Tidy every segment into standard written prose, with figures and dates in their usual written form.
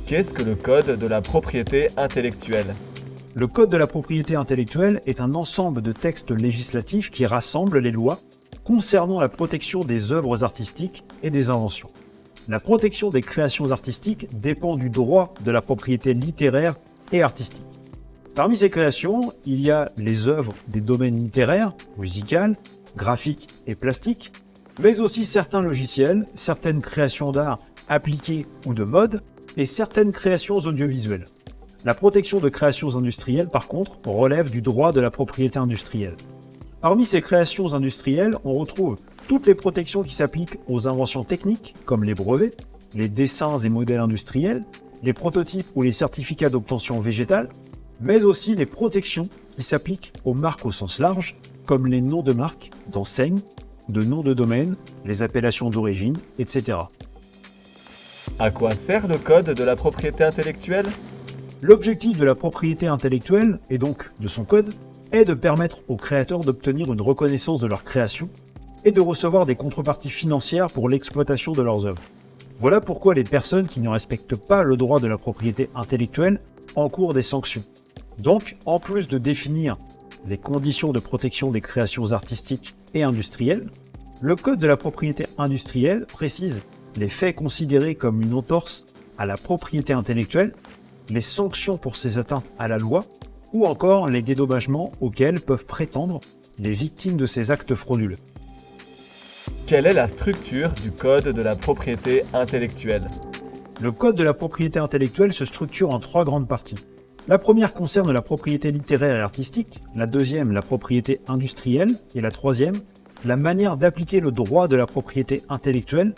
Qu'est-ce que le Code de la propriété intellectuelle? Le Code de la propriété intellectuelle est un ensemble de textes législatifs qui rassemblent les lois concernant la protection des œuvres artistiques et des inventions. La protection des créations artistiques dépend du droit de la propriété littéraire et artistique. Parmi ces créations, il y a les œuvres des domaines littéraires, musical, graphique et plastique, mais aussi certains logiciels, certaines créations d'art appliquées ou de mode, et certaines créations audiovisuelles. La protection de créations industrielles, par contre, relève du droit de la propriété industrielle. Parmi ces créations industrielles, on retrouve toutes les protections qui s'appliquent aux inventions techniques, comme les brevets, les dessins et modèles industriels, les prototypes ou les certificats d'obtention végétale, mais aussi les protections qui s'appliquent aux marques au sens large, comme les noms de marques, d'enseignes, de noms de domaine, les appellations d'origine, etc. À quoi sert le Code de la propriété intellectuelle? L'objectif de la propriété intellectuelle, et donc de son code, est de permettre aux créateurs d'obtenir une reconnaissance de leur création et de recevoir des contreparties financières pour l'exploitation de leurs œuvres. Voilà pourquoi les personnes qui ne respectent pas le droit de la propriété intellectuelle encourent des sanctions. Donc, en plus de définir les conditions de protection des créations artistiques et industrielles, le Code de la propriété industrielle précise les faits considérés comme une entorse à la propriété intellectuelle, les sanctions pour ces atteintes à la loi, ou encore les dédommagements auxquels peuvent prétendre les victimes de ces actes frauduleux. Quelle est la structure du Code de la propriété intellectuelle? Le Code de la propriété intellectuelle se structure en 3 grandes parties. La première concerne la propriété littéraire et artistique, la deuxième la propriété industrielle, et la troisième la manière d'appliquer le droit de la propriété intellectuelle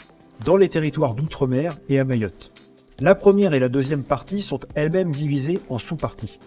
dans les territoires d'outre-mer et à Mayotte. La première et la deuxième partie sont elles-mêmes divisées en sous-parties.